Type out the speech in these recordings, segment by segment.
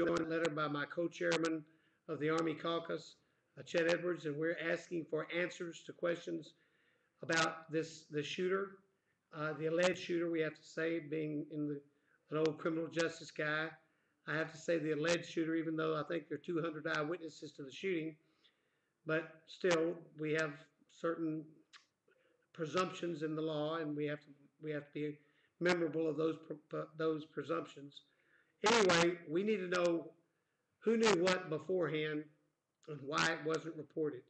joint letter by my co-chairman of the Army Caucus, Chet Edwards, and we're asking for answers to questions about the shooter, the alleged shooter, we have to say, being an old criminal justice guy. I have to say the alleged shooter, even though I think there are 200 eyewitnesses to the shooting. But still, we have certain presumptions in the law, and we have to be memorable of those presumptions. Anyway, we need to know who knew what beforehand and why it wasn't reported.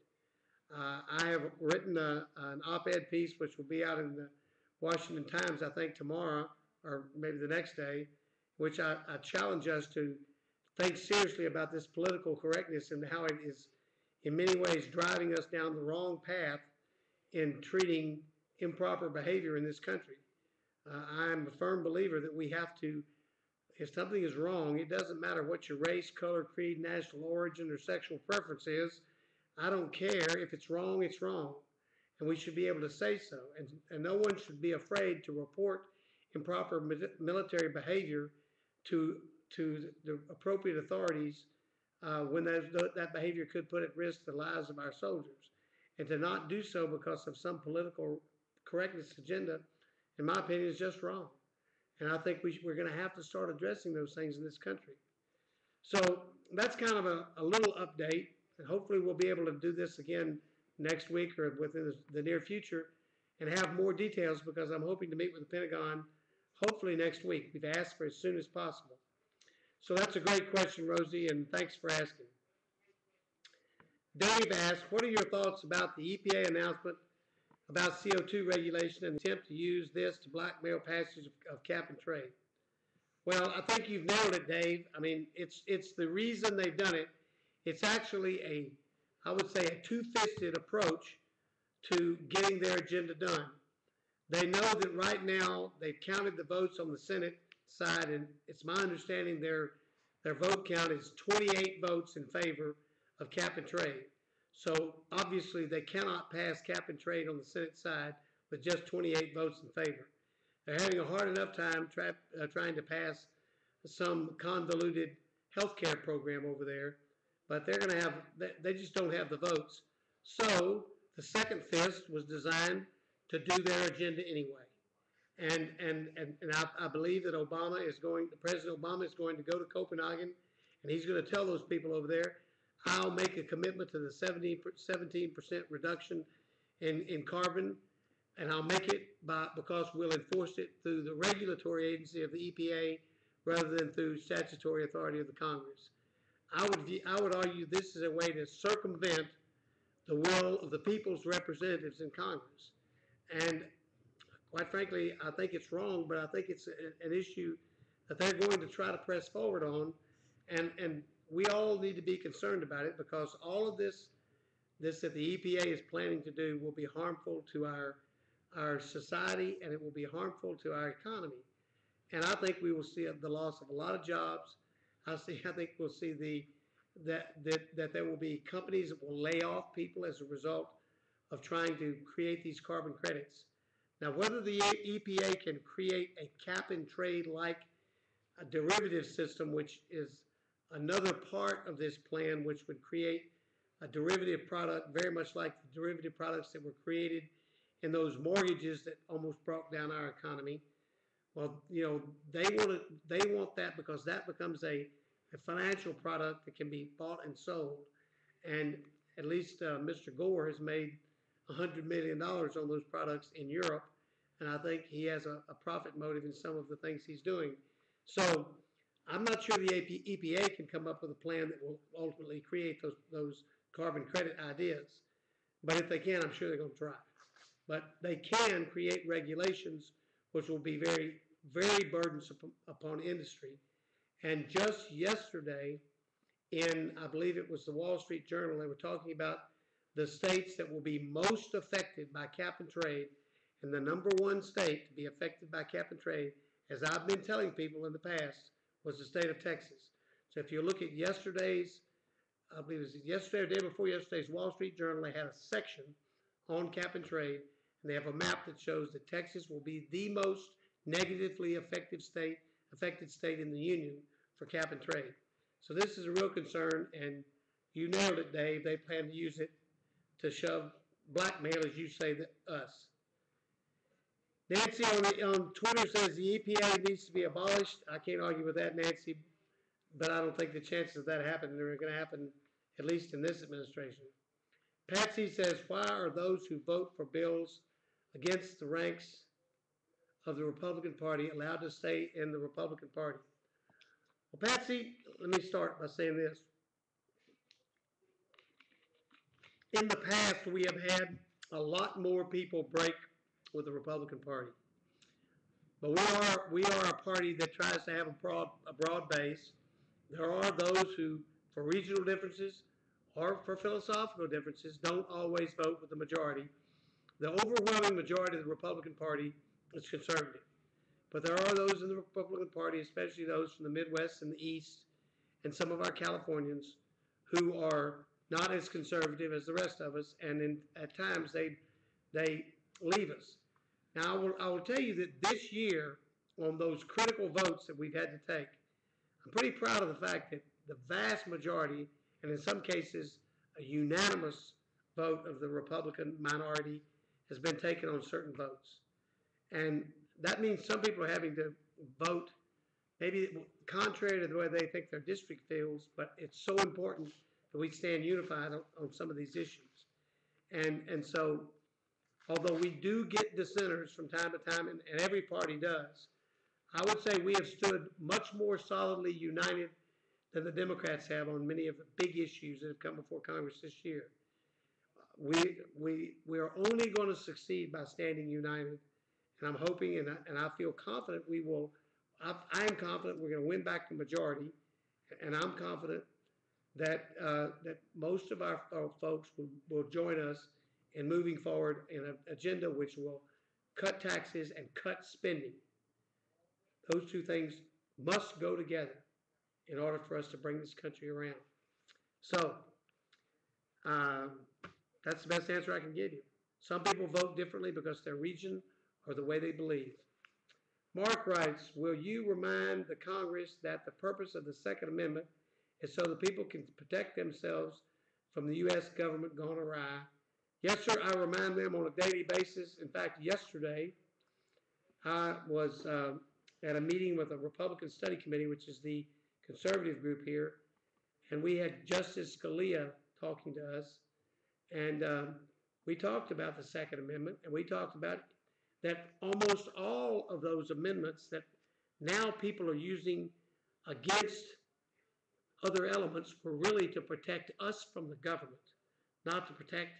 I have written an op-ed piece which will be out in the Washington Times, I think, tomorrow or maybe the next day, which I challenge us to think seriously about this political correctness and how it is in many ways driving us down the wrong path in treating improper behavior in this country. I'm a firm believer that we have to, if something is wrong, it doesn't matter what your race, color, creed, national origin, or sexual preference is. I don't care. If it's wrong, it's wrong. And we should be able to say so. And no one should be afraid to report improper military behavior to the appropriate authorities when that behavior could put at risk the lives of our soldiers. And to not do so because of some political correctness agenda, in my opinion, is just wrong. And I think we're going to have to start addressing those things in this country. So that's kind of a little update. And hopefully we'll be able to do this again next week or within the near future and have more details, because I'm hoping to meet with the Pentagon hopefully next week. We've asked for as soon as possible. So that's a great question, Rosie, and thanks for asking. Dave asked, what are your thoughts about the EPA announcement about CO2 regulation and the attempt to use this to blackmail passage of cap and trade? Well, I think you've nailed it, Dave. I mean, it's the reason they've done it. It's actually I would say, a two-fisted approach to getting their agenda done. They know that right now they've counted the votes on the Senate side, and it's my understanding their vote count is 28 votes in favor of cap and trade. So obviously they cannot pass cap and trade on the Senate side with just 28 votes in favor. They're having a hard enough time trying to pass some convoluted health care program over there, but they just don't have the votes. So the second fist was designed to do their agenda anyway. And I believe that President Obama is going to go to Copenhagen, and he's going to tell those people over there, I'll make a commitment to the 17% reduction in carbon, and I'll make it because we'll enforce it through the regulatory agency of the EPA rather than through statutory authority of the Congress. I would argue this is a way to circumvent the will of the people's representatives in Congress. And quite frankly, I think it's wrong, but I think it's an issue that they're going to try to press forward on. And we all need to be concerned about it, because all of this that the EPA is planning to do will be harmful to our society, and it will be harmful to our economy. And I think we will see the loss of a lot of jobs. I think we'll see that there will be companies that will lay off people as a result of trying to create these carbon credits. Now, whether the EPA can create a cap and trade like a derivative system, which is another part of this plan, which would create a derivative product very much like the derivative products that were created in those mortgages that almost brought down our economy. Well, you know, they want that because that becomes a financial product that can be bought and sold. And at least Mr. Gore has made $100 million on those products in Europe, and I think he has a profit motive in some of the things he's doing. So I'm not sure the EPA can come up with a plan that will ultimately create those carbon credit ideas. But if they can, I'm sure they're going to try. But they can create regulations which will be very, very burdensome upon industry. And just yesterday, I believe it was the Wall Street Journal, they were talking about the states that will be most affected by cap and trade. And the number one state to be affected by cap and trade, as I've been telling people in the past, was the state of Texas. So if you look at yesterday's, I believe it was yesterday or the day before yesterday's Wall Street Journal, they had a section on cap and trade, and they have a map that shows that Texas will be the most negatively affected state in the union for cap and trade. So this is a real concern, and you nailed it, Dave. They plan to use it to shove blackmail, as you say, us. Nancy on Twitter says the EPA needs to be abolished. I can't argue with that, Nancy, but I don't think the chances of that happening are going to happen, at least in this administration. Patsy says, why are those who vote for bills against the ranks of the Republican Party allowed to stay in the Republican Party? Well, Patsy, let me start by saying this. In the past, we have had a lot more people break with the Republican Party. But we are a party that tries to have a broad base. There are those who, for regional differences or for philosophical differences, don't always vote with the majority. The overwhelming majority of the Republican Party is conservative. But there are those in the Republican Party, especially those from the Midwest and the East, and some of our Californians, who are not as conservative as the rest of us, and at times they leave us. Now, I will tell you that this year, on those critical votes that we've had to take, I'm pretty proud of the fact that the vast majority, and in some cases a unanimous vote of the Republican minority, has been taken on certain votes. And that means some people are having to vote maybe contrary to the way they think their district feels, but it's so important that we stand unified on some of these issues. And so, although we do get dissenters from time to time, and every party does, I would say we have stood much more solidly united than the Democrats have on many of the big issues that have come before Congress this year. We are only going to succeed by standing united, and I'm hoping and I feel confident we will. I am confident we're going to win back the majority, and I'm confident that that most of our folks will join us in moving forward in an agenda which will cut taxes and cut spending. Those two things must go together in order for us to bring this country around. So, that's the best answer I can give you. Some people vote differently because their region or the way they believe. Mark writes, will you remind the Congress that the purpose of the Second Amendment is so the people can protect themselves from the U.S. government gone awry? Yes, sir, I remind them on a daily basis. In fact, yesterday, I was at a meeting with a Republican Study Committee, which is the conservative group here, and we had Justice Scalia talking to us, and we talked about the Second Amendment, and we talked about that almost all of those amendments that now people are using against other elements were really to protect us from the government, not to protect.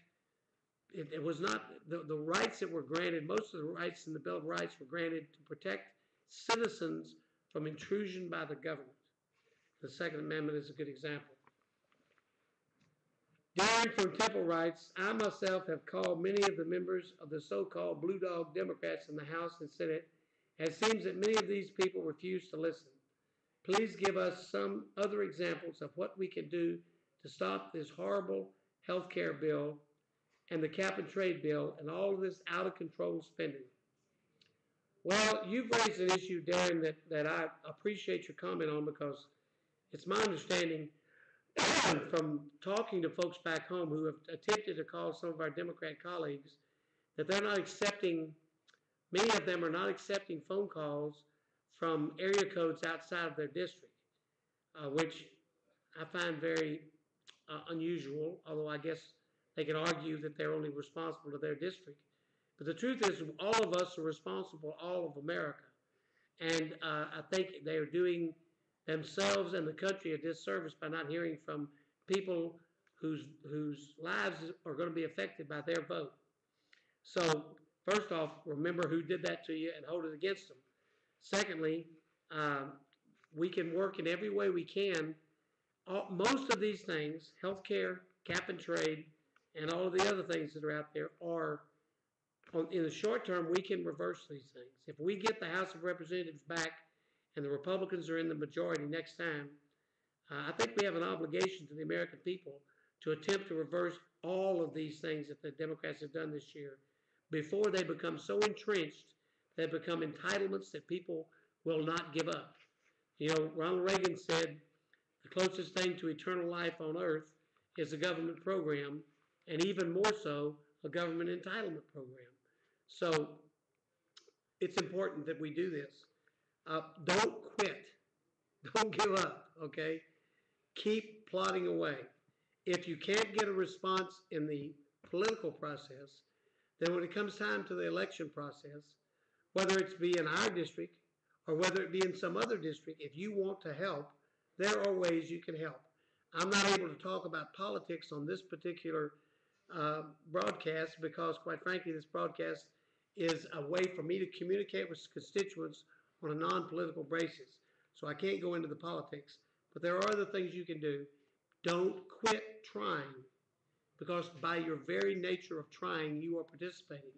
It was not the rights that were granted. Most of the rights in the Bill of Rights were granted to protect citizens from intrusion by the government. The Second Amendment is a good example. Darren from Temple writes, I myself have called many of the members of the so-called Blue Dog Democrats in the House and Senate, and it seems that many of these people refuse to listen. Please give us some other examples of what we can do to stop this horrible health care bill and the cap and trade bill and all of this out-of-control spending. Well, you've raised an issue, Darren, that I appreciate your comment on, because it's my understanding from talking to folks back home who have attempted to call some of our Democrat colleagues that they're not accepting, many of them are not accepting phone calls from area codes outside of their district, which I find very unusual, although I guess they can argue that they're only responsible to their district. But the truth is, all of us are responsible, all of America. And I think they are doing themselves and the country a disservice by not hearing from people whose lives are going to be affected by their vote. So, first off, remember who did that to you and hold it against them. Secondly, we can work in every way we can. Most of these things, healthcare, cap and trade, and all of the other things that are out there are, in the short term, we can reverse these things. If we get the House of Representatives back and the Republicans are in the majority next time, I think we have an obligation to the American people to attempt to reverse all of these things that the Democrats have done this year before they become so entrenched they become entitlements that people will not give up. You know, Ronald Reagan said The closest thing to eternal life on earth is a government program, and even more so, a government entitlement program. So it's important that we do this. Don't quit. Don't give up, okay? Keep plodding away. If you can't get a response in the political process, then when it comes time to the election process, whether it's be in our district or whether it be in some other district, if you want to help, there are ways you can help. I'm not able to talk about politics on this particular broadcast because, quite frankly, this broadcast is a way for me to communicate with constituents on a non-political basis. So I can't go into the politics, but there are other things you can do. Don't quit trying, because by your very nature of trying, you are participating.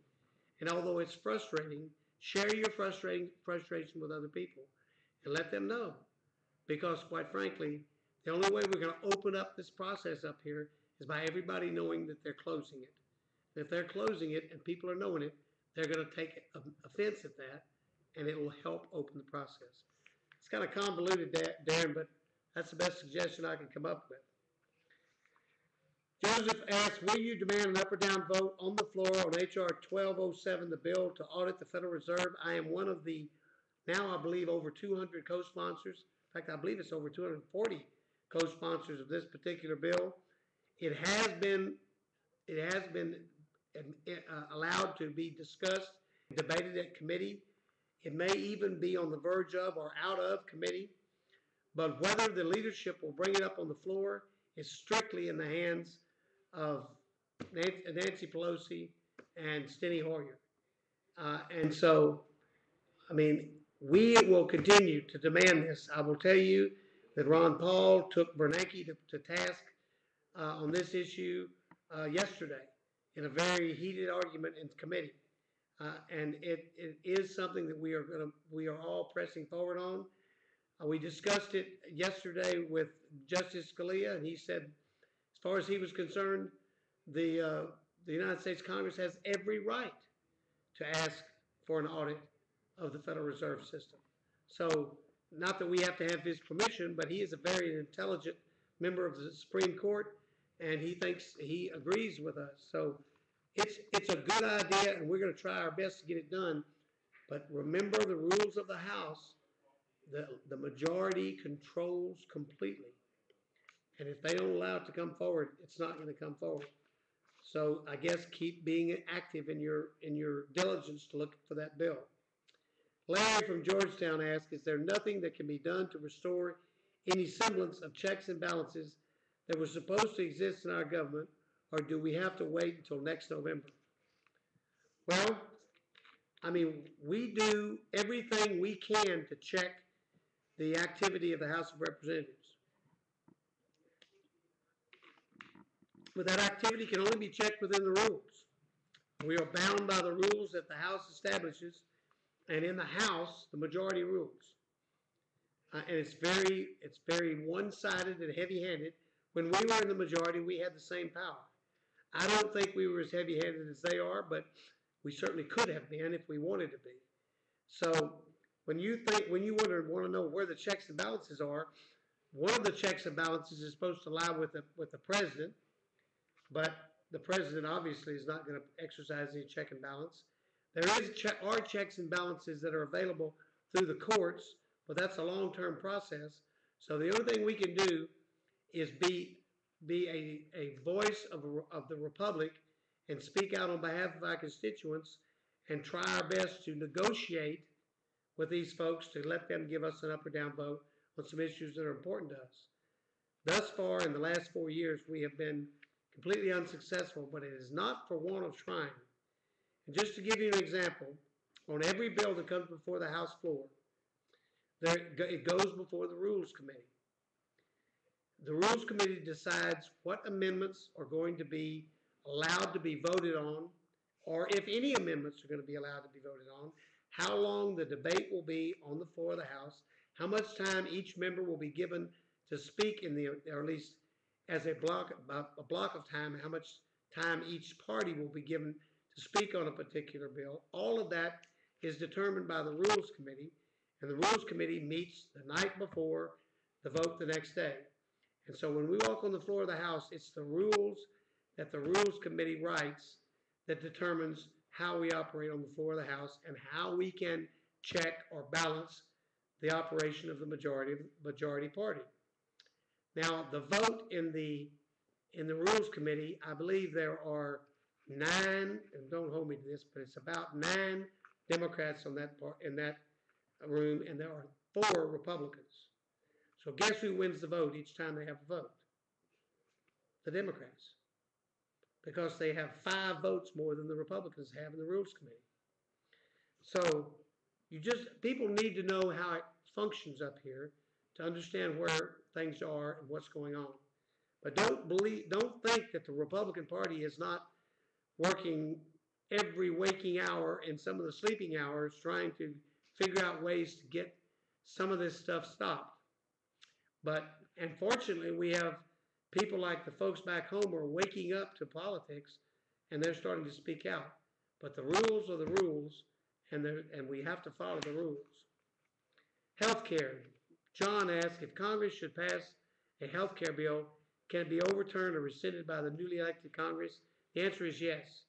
And although it's frustrating, share your frustration with other people and let them know. Because quite frankly, the only way we're going to open up this process up here is by everybody knowing that they're closing it. And if they're closing it and people are knowing it, they're going to take offense at that, and it will help open the process. It's kind of convoluted, Darren, but that's the best suggestion I can come up with. Joseph asks, will you demand an up or down vote on the floor on H.R. 1207, the bill to audit the Federal Reserve? I am one of the, now I believe, over 200 co-sponsors. In fact, I believe it's over 240 co-sponsors of this particular bill. It has been allowed to be discussed, debated at committee. It may even be on the verge of or out of committee. But whether the leadership will bring it up on the floor is strictly in the hands of Nancy Pelosi and Steny Hoyer. And so, I mean, we will continue to demand this. I will tell you that Ron Paul took Bernanke to task on this issue yesterday in a very heated argument in committee. And it is something that we are all pressing forward on. We discussed it yesterday with Justice Scalia, and he said, as far as he was concerned, the United States Congress has every right to ask for an audit of the Federal Reserve System. So, not that we have to have his permission, but he is a very intelligent member of the Supreme Court, and he agrees with us. So, it's a good idea, and we're going to try our best to get it done. But remember the rules of the House. The majority controls completely. And if they don't allow it to come forward, it's not going to come forward. So I guess keep being active in your diligence to look for that bill. Larry from Georgetown asks, is there nothing that can be done to restore any semblance of checks and balances that were supposed to exist in our government, or do we have to wait until next November? Well, I mean, we do everything we can to check the activity of the House of Representatives. But that activity can only be checked within the rules. We are bound by the rules that the House establishes, and in the House, the majority rules. And it's very one-sided and heavy-handed. When we were in the majority, we had the same power. I don't think we were as heavy-handed as they are, but we certainly could have been if we wanted to be. So when you want to know where the checks and balances are, one of the checks and balances is supposed to lie with the president, but the president obviously is not going to exercise any check and balance. There are checks and balances that are available through the courts, but that's a long-term process. So the only thing we can do is be a voice of the Republic and speak out on behalf of our constituents and try our best to negotiate with these folks to let them give us an up or down vote on some issues that are important to us. Thus far, in the last 4 years, we have been completely unsuccessful, but it is not for want of trying. And just to give you an example, on every bill that comes before the House floor, it goes before the Rules Committee. The Rules Committee decides what amendments are going to be allowed to be voted on, or if any amendments are going to be allowed to be voted on, how long the debate will be on the floor of the House, how much time each member will be given to speak or at least as a block of time, how much time each party will be given to speak on a particular bill. All of that is determined by the Rules Committee, and the Rules Committee meets the night before the vote the next day. And so when we walk on the floor of the House, it's the rules that the Rules Committee writes that determines how we operate on the floor of the House and how we can check or balance the operation of the majority party. Now, the vote in the Rules Committee, I believe there are 9, and don't hold me to this, but it's about 9 Democrats on that part, in that room, and there are 4 Republicans. So guess who wins the vote each time they have a vote? The Democrats, because they have 5 votes more than the Republicans have in the Rules Committee. So people need to know how it functions up here to understand where things are and what's going on. But don't think that the Republican Party is not working every waking hour and some of the sleeping hours trying to figure out ways to get some of this stuff stopped. But unfortunately, we have people like the folks back home are waking up to politics, and they're starting to speak out. But the rules are the rules, and we have to follow the rules. Healthcare. John asked if Congress should pass a healthcare bill, can it be overturned or rescinded by the newly elected Congress? The answer is yes.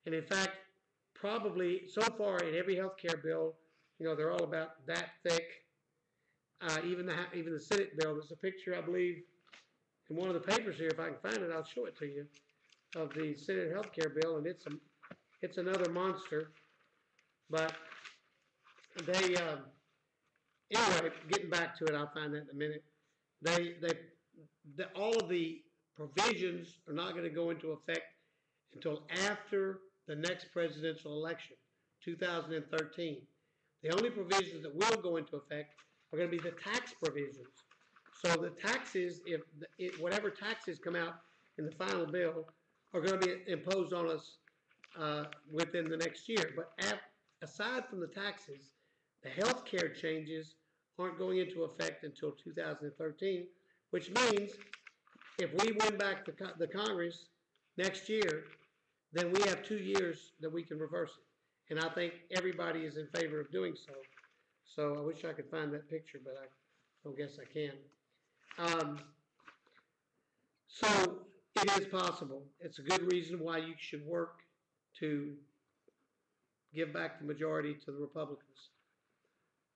And in fact, probably so far in every healthcare bill, they're all about that thick. Even the Senate bill, there's a picture, I believe, in one of the papers here. If I can find it, I'll show it to you, of the Senate healthcare bill, and it's another monster. But they anyway, getting back to it, I'll find that in a minute. All of the provisions are not going to go into effect until after the next presidential election, 2013. The only provisions that will go into effect are going to be the tax provisions. So the taxes, whatever taxes come out in the final bill, are going to be imposed on us within the next year. But aside from the taxes, the health care changes aren't going into effect until 2013, which means if we win back the Congress next year, then we have 2 years that we can reverse it. And I think everybody is in favor of doing so. So I wish I could find that picture, but I don't guess I can. So it is possible. It's a good reason why you should work to give back the majority to the Republicans.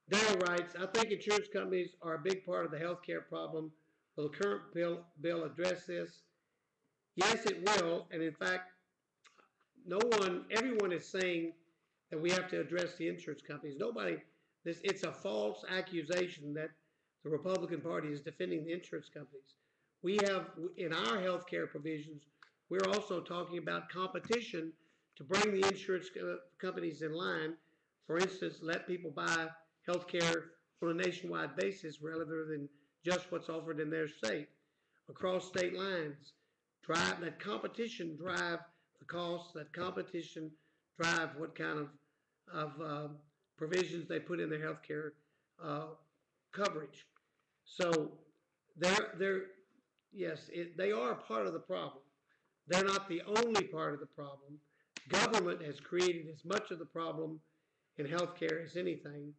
Darrell writes, I think insurance companies are a big part of the health care problem. Will the current bill address this? Yes, it will. And in fact, everyone is saying that we have to address the insurance companies. It's a false accusation that the Republican Party is defending the insurance companies. We have, in our health care provisions, we're also talking about competition to bring the insurance companies in line. For instance, let people buy health care on a nationwide basis rather than just what's offered in their state, across state lines. Let competition drive the costs, let competition drive what kind of provisions they put in their health care coverage. So they are part of the problem. They're not the only part of the problem. Government has created as much of the problem in healthcare as anything.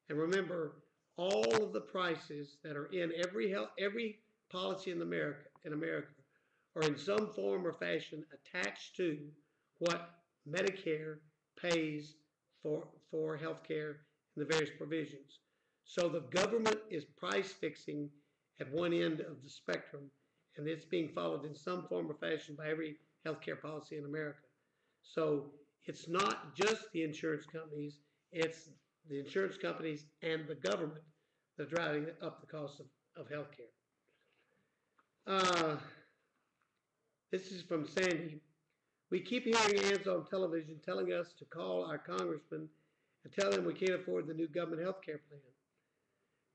And remember, all of the prices that are in every policy in America are in some form or fashion attached to what Medicare pays for healthcare and the various provisions. So the government is price fixing at one end of the spectrum, and it's being followed in some form or fashion by every healthcare policy in America. So it's not just the insurance companies, it's the insurance companies and the government that are driving up the cost of healthcare. This is from Sandy. We keep hearing ads on television telling us to call our congressman and tell them we can't afford the new government health care plan.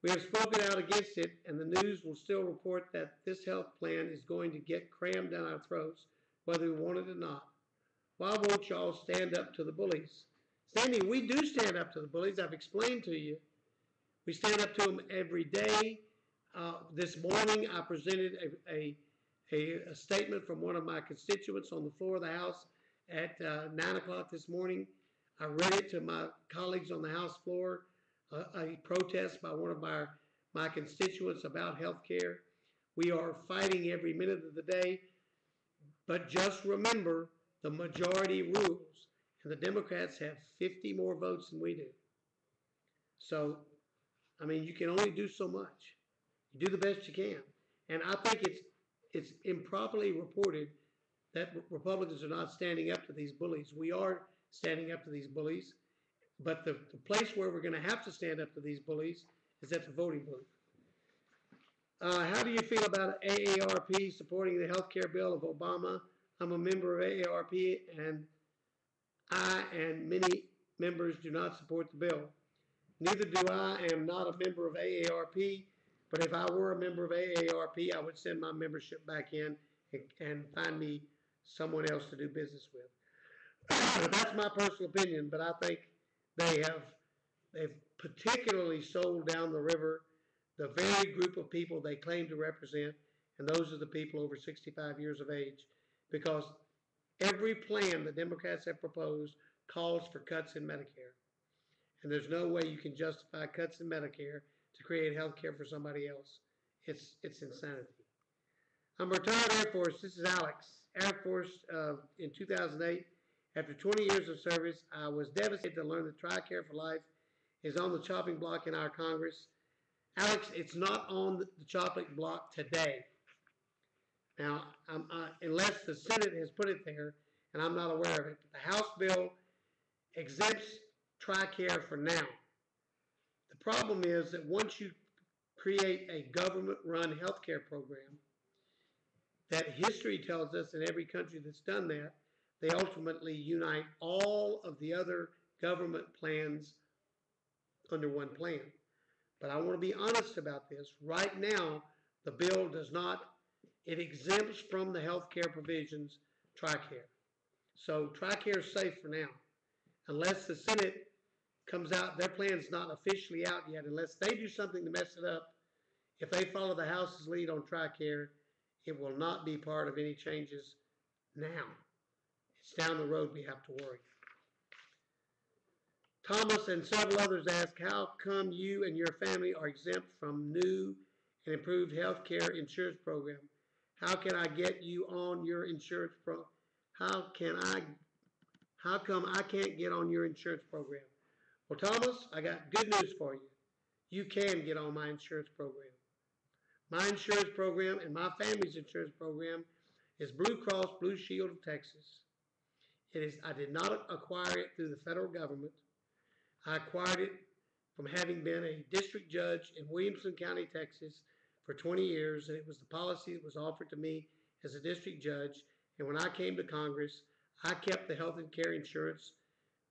We have spoken out against it, and the news will still report that this health plan is going to get crammed down our throats, whether we want it or not. Why won't y'all stand up to the bullies? Sandy, we do stand up to the bullies. I've explained to you. We stand up to them every day. This morning, I presented a statement from one of my constituents on the floor of the House at 9 o'clock this morning. I read it to my colleagues on the House floor, a protest by one of my constituents about health care. We are fighting every minute of the day. But just remember, the majority rules. And the Democrats have 50 more votes than we do. So, I mean, you can only do so much. You do the best you can. And I think it's improperly reported that Republicans are not standing up to these bullies. We are standing up to these bullies. But the place where we're going to have to stand up to these bullies is at the voting booth. How do you feel about AARP supporting the health care bill of Obama? I'm a member of AARP, and I and many members do not support the bill. Neither do I. I am not a member of AARP, but if I were a member of AARP, I would send my membership back in and find me someone else to do business with. That's my personal opinion, but I think they've particularly sold down the river the very group of people they claim to represent, and those are the people over 65 years of age, because every plan the Democrats have proposed calls for cuts in Medicare. And there's no way you can justify cuts in Medicare to create health care for somebody else. It's insanity. I'm a retired Air Force. This is Alex. Air Force in 2008. After 20 years of service, I was devastated to learn that TRICARE for Life is on the chopping block in our Congress. Alex, it's not on the chopping block today. Now, unless the Senate has put it there, and I'm not aware of it, but the House bill exempts TRICARE for now. The problem is that once you create a government-run healthcare program, that history tells us in every country that's done that, they ultimately unite all of the other government plans under one plan. But I want to be honest about this. Right now, the bill does not, it exempts from the health care provisions TRICARE. So TRICARE is safe for now. Unless the Senate comes out, their plan's not officially out yet. Unless they do something to mess it up, if they follow the House's lead on TRICARE, it will not be part of any changes now. It's down the road we have to worry. Thomas and several others ask, how come you and your family are exempt from new and improved health care insurance program? How can I get you on your insurance How come I can't get on your insurance program? Well, Thomas, I got good news for you. You can get on my insurance program. My insurance program and my family's insurance program is Blue Cross Blue Shield of Texas. I did not acquire it through the federal government. I acquired it from having been a district judge in Williamson County, Texas for 20 years, and it was the policy that was offered to me as a district judge. And when I came to Congress, I kept the health and care insurance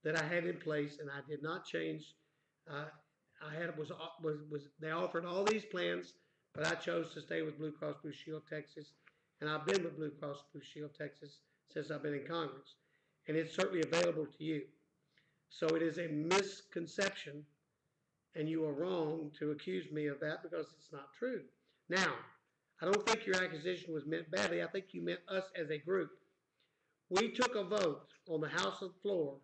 that I had in place, and I did not change. They offered all these plans, but I chose to stay with Blue Cross Blue Shield Texas, and I've been with Blue Cross Blue Shield Texas since I've been in Congress, and it's certainly available to you. So it is a misconception, and you are wrong to accuse me of that because it's not true. Now, I don't think your accusation was meant badly. I think you meant us as a group. We took a vote on the House floor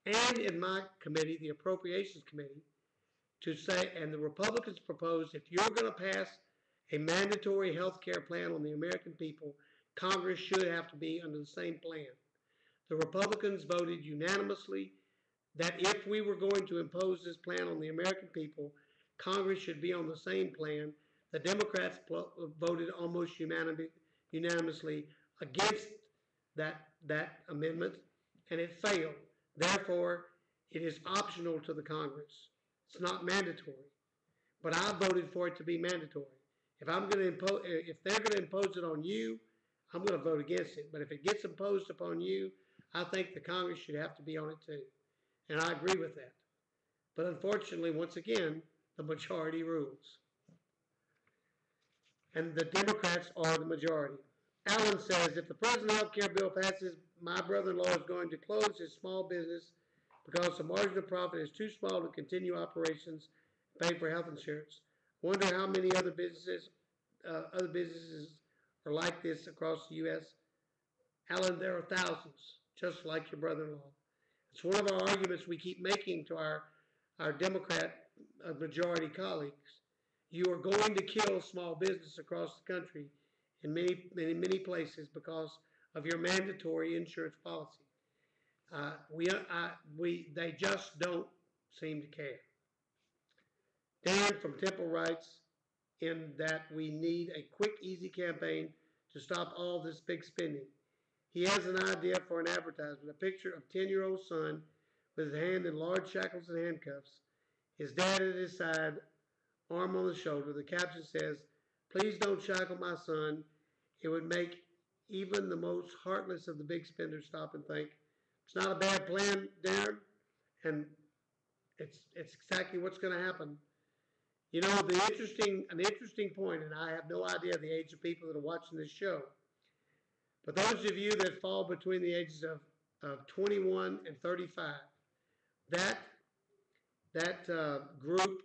and in my committee, the Appropriations Committee, to say, and the Republicans proposed, if you're going to pass a mandatory health care plan on the American people, Congress should have to be under the same plan. The Republicans voted unanimously that if we were going to impose this plan on the American people, Congress should be on the same plan. The Democrats voted almost unanimously against that amendment, and it failed. Therefore, it is optional to the Congress. It's not mandatory. But I voted for it to be mandatory. If they're going to impose it on you, I'm going to vote against it. But if it gets imposed upon you, I think the Congress should have to be on it too. And I agree with that. But unfortunately, once again, the majority rules. And the Democrats are the majority. Alan says, if the present health care bill passes, my brother-in-law is going to close his small business because the margin of profit is too small to continue operations and pay for health insurance. Wonder how many other businesses are like this across the U.S. Alan, there are thousands, just like your brother-in-law. It's one of our arguments we keep making to our Democrat majority colleagues. you are going to kill small business across the country in many places because of your mandatory insurance policy. They just don't seem to care. Dan from Temple writes in that we need a quick, easy campaign to stop all this big spending. He has an idea for an advertisement, a picture of 10-year-old son with his hand in large shackles and handcuffs, his dad at his side, arm on the shoulder. The caption says, "Please don't shackle my son." It would make even the most heartless of the big spenders stop and think. It's not a bad plan, Darren, and it's exactly what's going to happen. You know, an interesting point, and I have no idea the age of people that are watching this show, but those of you that fall between the ages of 21 and 35, that group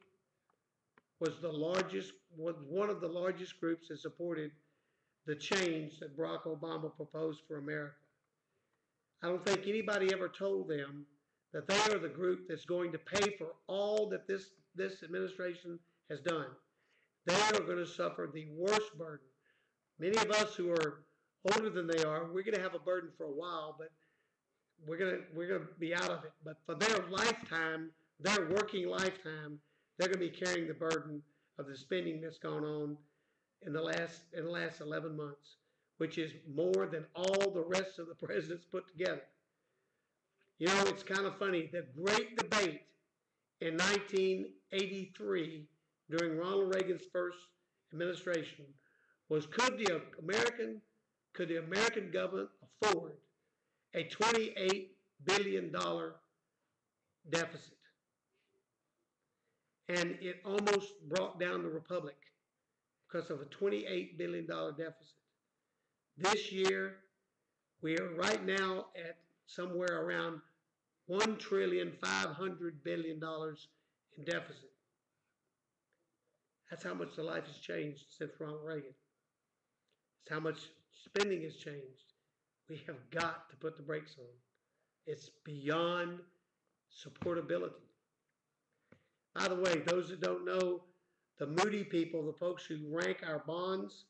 was one of the largest groups that supported the change that Barack Obama proposed for America. I don't think anybody ever told them that they are the group that's going to pay for all that this administration has done. They are going to suffer the worst burden. Many of us who are older than they are, we're going to have a burden for a while, but we're going to be out of it. But for their lifetime, their working lifetime, they're going to be carrying the burden of the spending that's gone on in the last 11 months, which is more than all the rest of the presidents put together. You know, it's kind of funny. The great debate in 1983 during Ronald Reagan's first administration was could the American government afford a $28 billion deficit? And it almost brought down the republic because of a $28 billion deficit. This year, we are right now at somewhere around $1.5 trillion in deficit. That's how much the life has changed since Ronald Reagan. It's how much spending has changed. We have got to put the brakes on. It's beyond supportability. By the way, those that don't know, the Moody people, the folks who rank our bonds,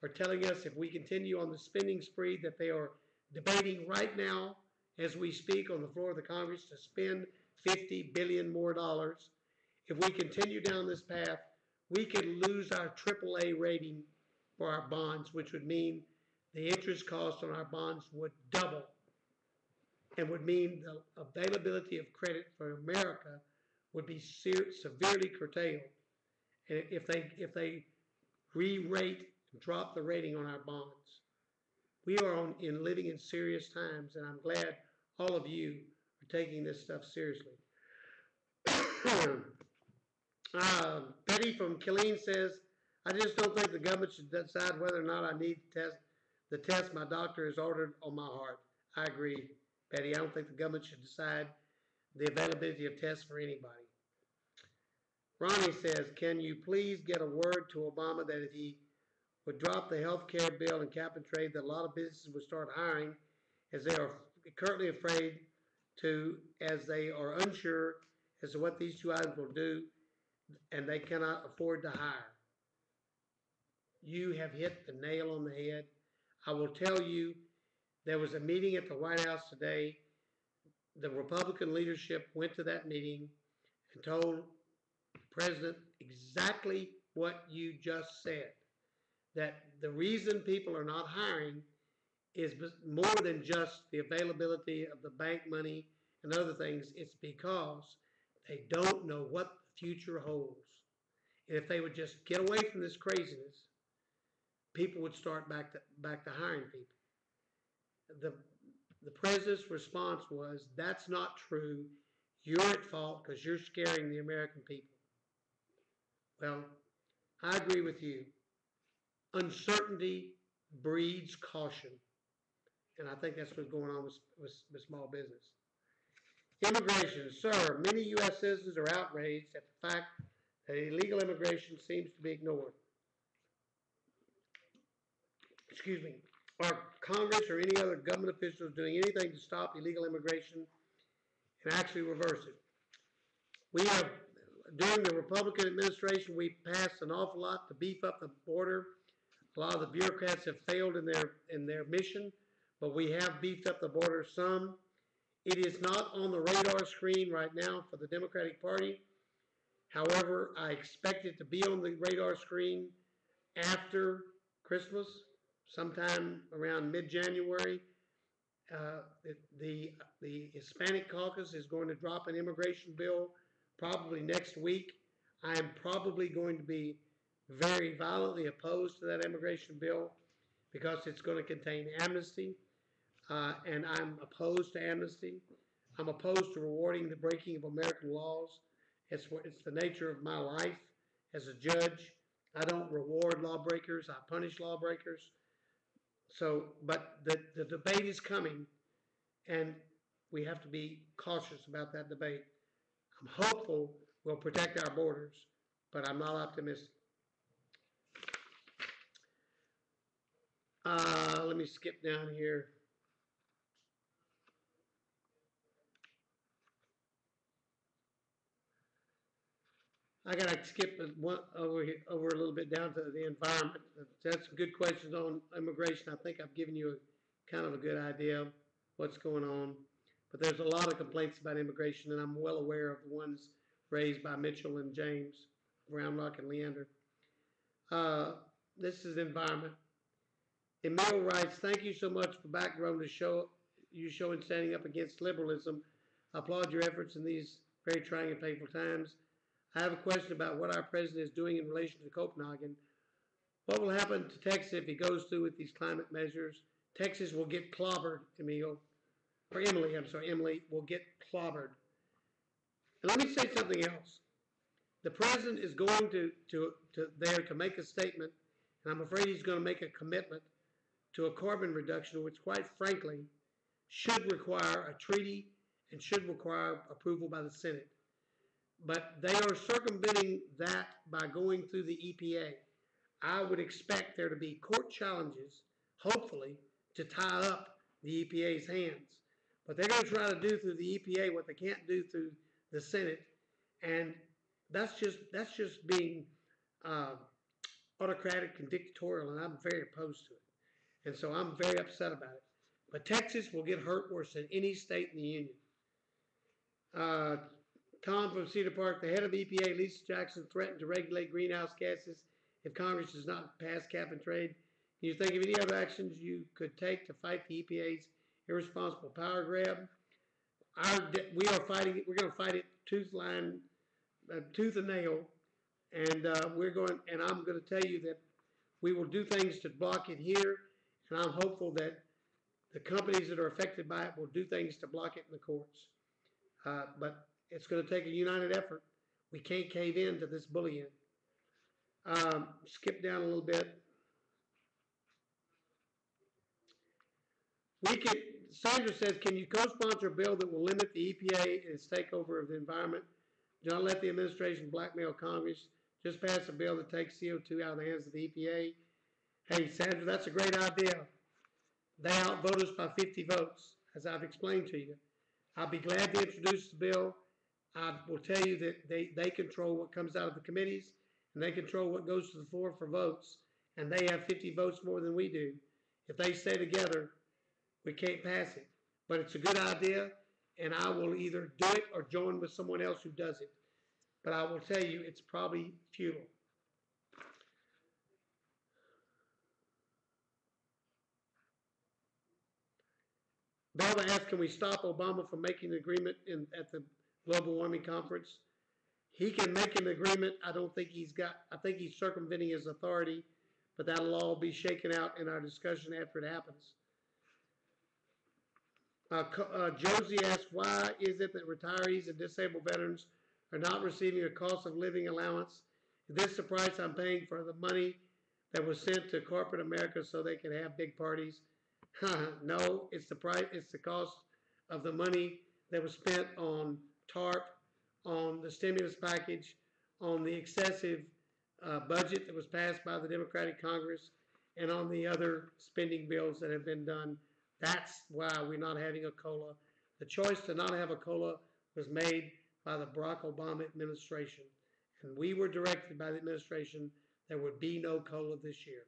are telling us if we continue on the spending spree that they are debating right now as we speak on the floor of the Congress to spend $50 billion more dollars. If we continue down this path, we could lose our AAA rating for our bonds, which would mean the interest cost on our bonds would double and would mean the availability of credit for America would be severely curtailed. And if they re-rate and drop the rating on our bonds, we are living in serious times, and I'm glad all of you are taking this stuff seriously. Betty from Killeen says, I just don't think the government should decide whether or not I need the test my doctor has ordered on my heart. I agree, Betty. I don't think the government should decide the availability of tests for anybody. Ronnie says, can you please get a word to Obama that if he would drop the health care bill and cap and trade, that a lot of businesses would start hiring as they are currently afraid to, as they are unsure as to what these two items will do, and they cannot afford to hire. You have hit the nail on the head. I will tell you, there was a meeting at the White House today. The Republican leadership went to that meeting and told the president exactly what you just said, that the reason people are not hiring is more than just the availability of the bank money and other things. It's because they don't know what the future holds. And if they would just get away from this craziness, people would start back to hiring people. The president's response was, that's not true. You're at fault because you're scaring the American people. Well, I agree with you. Uncertainty breeds caution. And I think that's what's going on with small business. Immigration. Sir, many U.S. citizens are outraged at the fact that illegal immigration seems to be ignored. Excuse me. Are Congress or any other government officials doing anything to stop illegal immigration and actually reverse it? We have, during the Republican administration, we passed an awful lot to beef up the border. A lot of the bureaucrats have failed in their mission, but we have beefed up the border some. It is not on the radar screen right now for the Democratic Party. However, I expect it to be on the radar screen after Christmas, sometime around mid-January. Uh, the Hispanic caucus is going to drop an immigration bill probably next week. I am probably going to be very violently opposed to that immigration bill because it's going to contain amnesty, and I'm opposed to amnesty. I'm opposed to rewarding the breaking of American laws. It's the nature of my life as a judge. I don't reward lawbreakers. I punish lawbreakers. So, but the debate is coming, and we have to be cautious about that debate. I'm hopeful we'll protect our borders, but I'm not optimistic. Let me skip down here. I gotta skip one over a little bit down to the environment. That's some good questions on immigration. I think I've given you kind of a good idea of what's going on. But there's a lot of complaints about immigration, and I'm well aware of the ones raised by Mitchell and James, Brownlock and Leander. This is environment. Emil writes, thank you so much for background to show you showing standing up against liberalism. I applaud your efforts in these very trying and painful times. I have a question about what our president is doing in relation to Copenhagen. What will happen to Texas if he goes through with these climate measures? Texas will get clobbered, Emil. Or Emily, I'm sorry, Emily will get clobbered. And let me say something else. The president is going to make a statement, and I'm afraid he's going to make a commitment to a carbon reduction, which quite frankly should require a treaty and should require approval by the Senate. But they are circumventing that by going through the EPA. I would expect there to be court challenges, hopefully, to tie up the EPA's hands. But they're going to try to do through the EPA what they can't do through the Senate, and that's just being autocratic and dictatorial, and I'm very opposed to it. And so I'm very upset about it. But Texas will get hurt worse than any state in the union. Tom from Cedar Park, the head of EPA, Lisa Jackson, threatened to regulate greenhouse gases if Congress does not pass cap and trade. Can you think of any other actions you could take to fight the EPA's irresponsible power grab? We are fighting it. We're going to fight it tooth and nail, and I'm going to tell you that we will do things to block it here, and I'm hopeful that the companies that are affected by it will do things to block it in the courts. But it's going to take a united effort. We can't cave in to this bullying. Skip down a little bit. Sandra says, can you co-sponsor a bill that will limit the EPA and its takeover of the environment? Do not let the administration blackmail Congress. Just pass a bill that takes CO2 out of the hands of the EPA. Hey, Sandra, that's a great idea. They outvote us by 50 votes, as I've explained to you. I'll be glad to introduce the bill. I will tell you that they control what comes out of the committees, and they control what goes to the floor for votes, and they have 50 votes more than we do. If they stay together, we can't pass it. But it's a good idea, and I will either do it or join with someone else who does it. But I will tell you, it's probably futile. Belva asked, can we stop Obama from making an agreement at the global warming conference? He can make an agreement. I think he's circumventing his authority, but that'll all be shaken out in our discussion after it happens. Josie asked, why is it that retirees and disabled veterans are not receiving a cost of living allowance? Is this the price I'm paying for the money that was sent to corporate America so they can have big parties? No, it's the price. It's the cost of the money that was spent on TARP, on the stimulus package, on the excessive budget that was passed by the Democratic Congress, and on the other spending bills that have been done. That's why we're not having a COLA. The choice to not have a COLA was made by the Barack Obama administration. And we were directed by the administration there would be no COLA this year.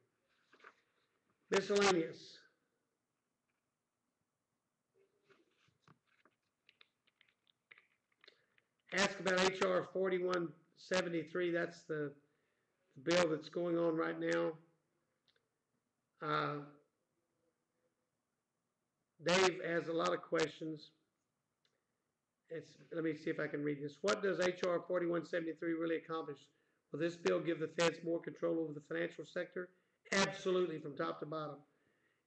Miscellaneous. Ask about HR 4173. That's the bill that's going on right now. Dave has a lot of questions. Let me see if I can read this. What does HR 4173 really accomplish? Will this bill give the feds more control over the financial sector? Absolutely, from top to bottom.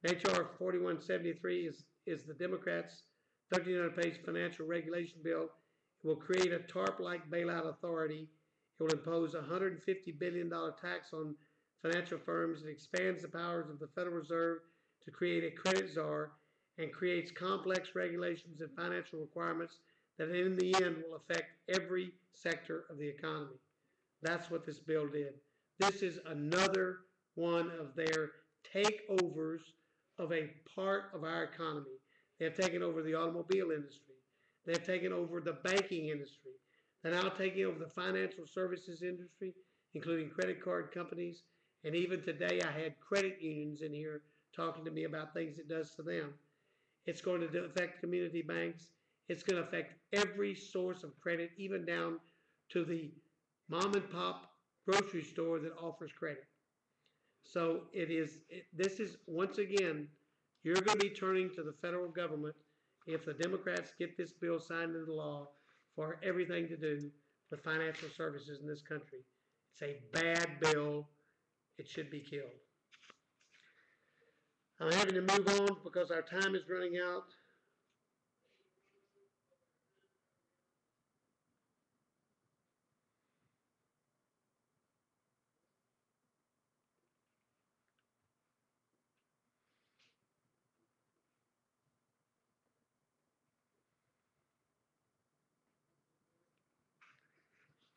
HR 4173 is the Democrats' 1,300-page financial regulation bill. It will create a TARP-like bailout authority. It will impose a $150 billion tax on financial firms. It expands the powers of the Federal Reserve to create a credit czar and creates complex regulations and financial requirements that in the end will affect every sector of the economy. That's what this bill did. This is another one of their takeovers of a part of our economy. They have taken over the automobile industry. They have taken over the banking industry. They're now taking over the financial services industry, including credit card companies. And even today, I had credit unions in here talking to me about things it does to them. It's going to affect community banks. It's going to affect every source of credit, even down to the mom and pop grocery store that offers credit. So this is, once again, you're going to be turning to the federal government if the Democrats get this bill signed into law for everything to do with financial services in this country. It's a bad bill. It should be killed. I'm having to move on because our time is running out.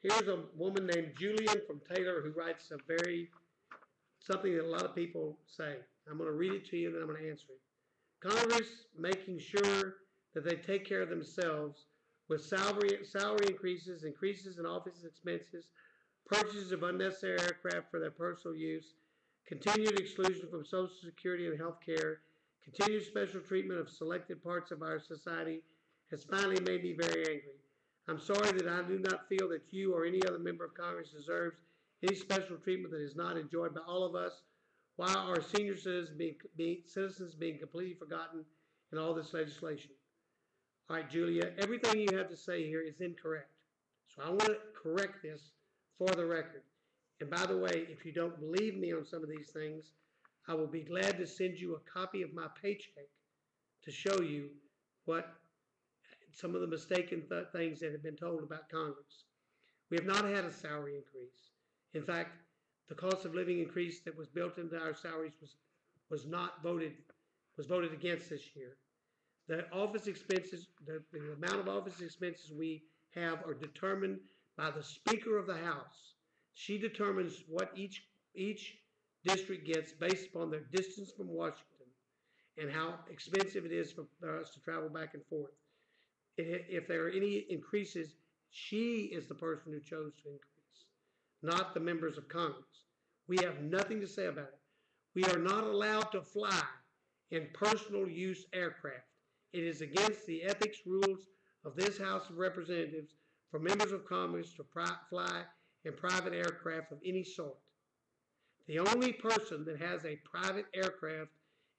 Here's a woman named Julian from Taylor who writes something that a lot of people say. I'm going to read it to you and then I'm going to answer it. Congress making sure that they take care of themselves with salary increases, increases in office expenses, purchases of unnecessary aircraft for their personal use, continued exclusion from Social Security and health care, continued special treatment of selected parts of our society has finally made me very angry. I'm sorry that I do not feel that you or any other member of Congress deserves any special treatment that is not enjoyed by all of us, while our senior citizens being completely forgotten in all this legislation. All right, Julia, everything you have to say here is incorrect. So I want to correct this for the record. And by the way, if you don't believe me on some of these things, I will be glad to send you a copy of my paycheck to show you what some of the mistaken things that have been told about Congress. We have not had a salary increase. In fact, the cost of living increase that was built into our salaries was voted against this year. The office expenses, the amount of office expenses we have are determined by the Speaker of the House. She determines what each district gets based upon their distance from Washington and how expensive it is for us to travel back and forth. If there are any increases, she is the person who chose to increase, not the members of Congress. We have nothing to say about it. We are not allowed to fly in personal use aircraft. It is against the ethics rules of this House of Representatives for members of Congress to fly in private aircraft of any sort. The only person that has a private aircraft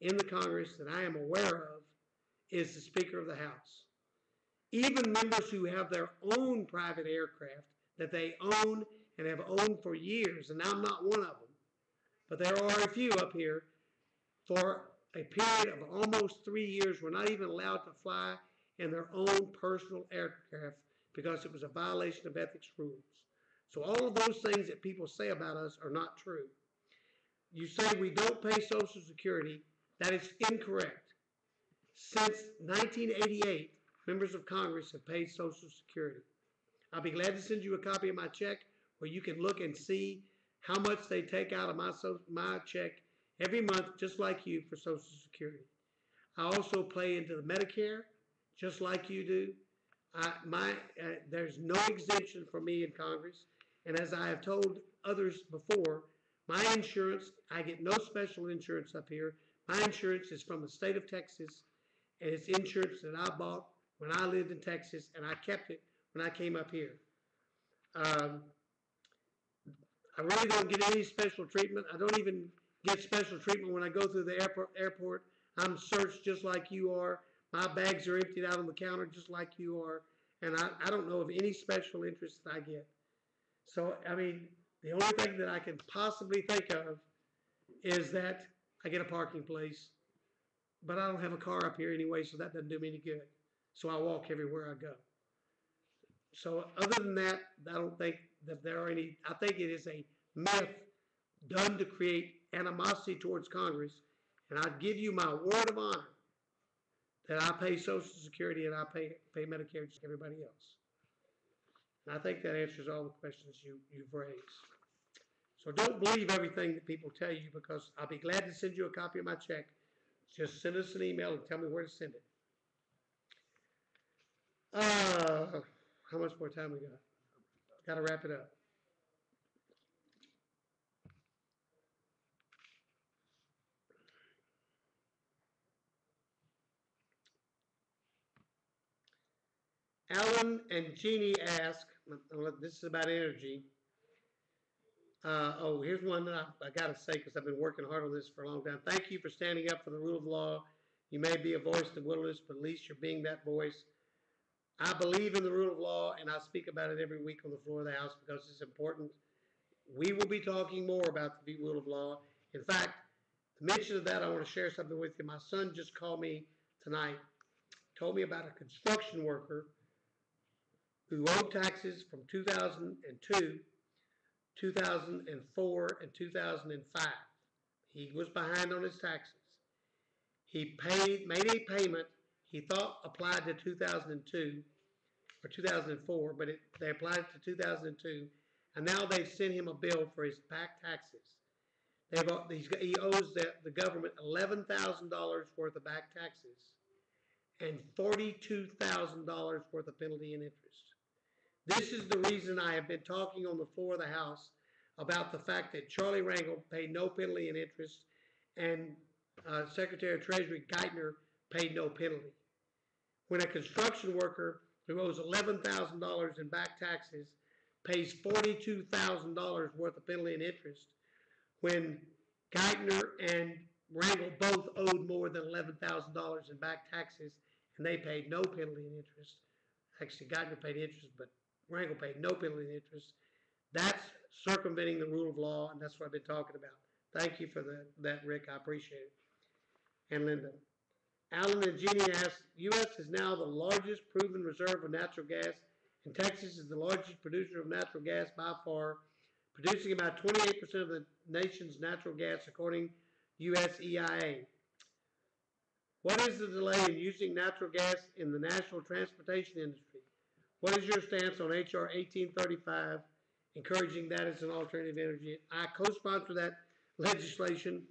in the Congress that I am aware of is the Speaker of the House. Even members who have their own private aircraft that they own and have owned for years, and I'm not one of them, but there are a few up here, for a period of almost 3 years were not even allowed to fly in their own personal aircraft because it was a violation of ethics rules. So all of those things that people say about us are not true. You say we don't pay Social Security. That is incorrect. Since 1988, members of Congress have paid Social Security. I'll be glad to send you a copy of my check where you can look and see how much they take out of my check every month, just like you, for Social Security. I also pay into the Medicare, just like you do. There's no exemption for me in Congress. And as I have told others before, my insurance, I get no special insurance up here. My insurance is from the state of Texas, and it's insurance that I bought when I lived in Texas, and I kept it when I came up here. Um, I really don't get any special treatment. I don't even get special treatment when I go through the airport. I'm searched just like you are. My bags are emptied out on the counter just like you are. And I don't know of any special interest that I get. So, I mean, the only thing that I can possibly think of is that I get a parking place. But I don't have a car up here anyway, so that doesn't do me any good. So I walk everywhere I go. So other than that, I don't think that there are any, I think it is a myth done to create animosity towards Congress. And I give you my word of honor that I pay Social Security and I pay Medicare just like everybody else. And I think that answers all the questions you've raised. So don't believe everything that people tell you, because I'll be glad to send you a copy of my check. Just send us an email and tell me where to send it. How much more time we got? Got to wrap it up. Alan and Jeannie ask, this is about energy. Here's one that I got to say, because I've been working hard on this for a long time. Thank you for standing up for the rule of law. You may be a voice in the wilderness, but at least you're being that voice. I believe in the rule of law, and I speak about it every week on the floor of the House because it's important. We will be talking more about the rule of law. In fact, to mention that, I want to share something with you. My son just called me tonight, told me about a construction worker who owed taxes from 2002, 2004, and 2005. He was behind on his taxes. He made a payment he thought applied to 2002 or 2004, but they applied it to 2002, and now they've sent him a bill for his back taxes. He owes the government $11,000 worth of back taxes and $42,000 worth of penalty and interest. This is the reason I have been talking on the floor of the House about the fact that Charlie Rangel paid no penalty and interest, and Secretary of Treasury Geithner paid no penalty. When a construction worker who owes $11,000 in back taxes pays $42,000 worth of penalty and interest, when Geithner and Rangel both owed more than $11,000 in back taxes and they paid no penalty and interest. Actually, Geithner paid interest, but Rangel paid no penalty and interest. That's circumventing the rule of law, and that's what I've been talking about. Thank you for that, Rick. I appreciate it. And Linda. Alan and Jeannie asked, U.S. is now the largest proven reserve of natural gas, and Texas is the largest producer of natural gas by far, producing about 28% of the nation's natural gas, according to U.S. EIA. What is the delay in using natural gas in the national transportation industry? What is your stance on H.R. 1835, encouraging that as an alternative energy? I co-sponsor that legislation.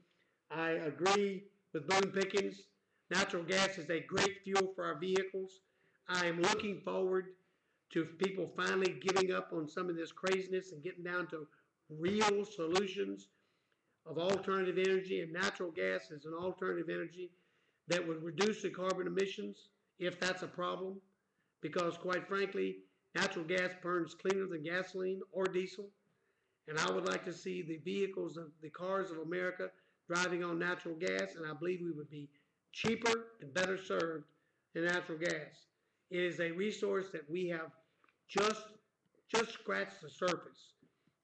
I agree with Boone Pickens. Natural gas is a great fuel for our vehicles. I am looking forward to people finally giving up on some of this craziness and getting down to real solutions of alternative energy, and natural gas is an alternative energy that would reduce the carbon emissions if that's a problem, because quite frankly, natural gas burns cleaner than gasoline or diesel, and I would like to see the vehicles of the cars of America driving on natural gas, and I believe we would be cheaper and better served than natural gas. It is a resource that we have just scratched the surface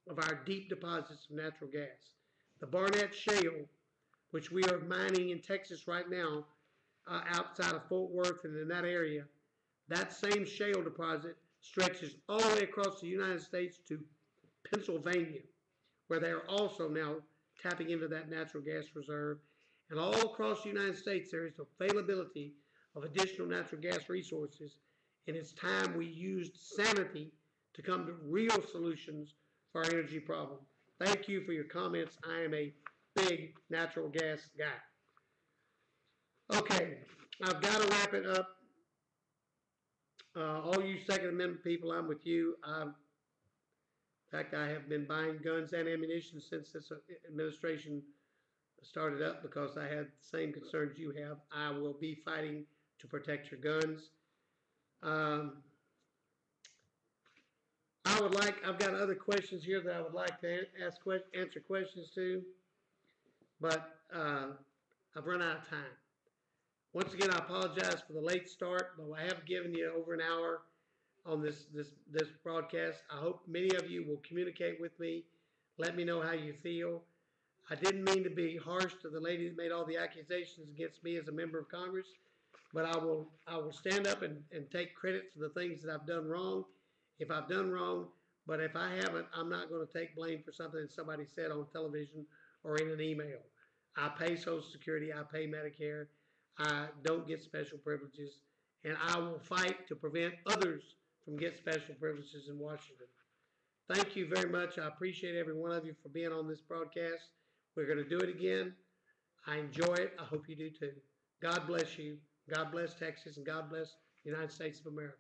of our deep deposits of natural gas. The Barnett Shale, which we are mining in Texas right now, outside of Fort Worth and in that area, that same shale deposit stretches all the way across the United States to Pennsylvania, where they are also now tapping into that natural gas reserve. And all across the United States, there is availability of additional natural gas resources, and it's time we used sanity to come to real solutions for our energy problem. Thank you for your comments. I am a big natural gas guy. Okay, I've got to wrap it up. All you Second Amendment people, I'm with you. In fact, I have been buying guns and ammunition since this administration started up because I had the same concerns you have. I will be fighting to protect your guns. Um, I've got other questions here that I would like to answer questions to, but I've run out of time. Once again, I apologize for the late start, but I have given you over an hour on this broadcast. I hope many of you will communicate with me. Let me know how you feel. I didn't mean to be harsh to the lady that made all the accusations against me as a member of Congress, but I will stand up and take credit for the things that I've done wrong, if I've done wrong. But if I haven't, I'm not going to take blame for something that somebody said on television or in an email. I pay Social Security, I pay Medicare, I don't get special privileges, and I will fight to prevent others from getting special privileges in Washington. Thank you very much. I appreciate every one of you for being on this broadcast. We're going to do it again. I enjoy it. I hope you do too. God bless you. God bless Texas, and God bless the United States of America.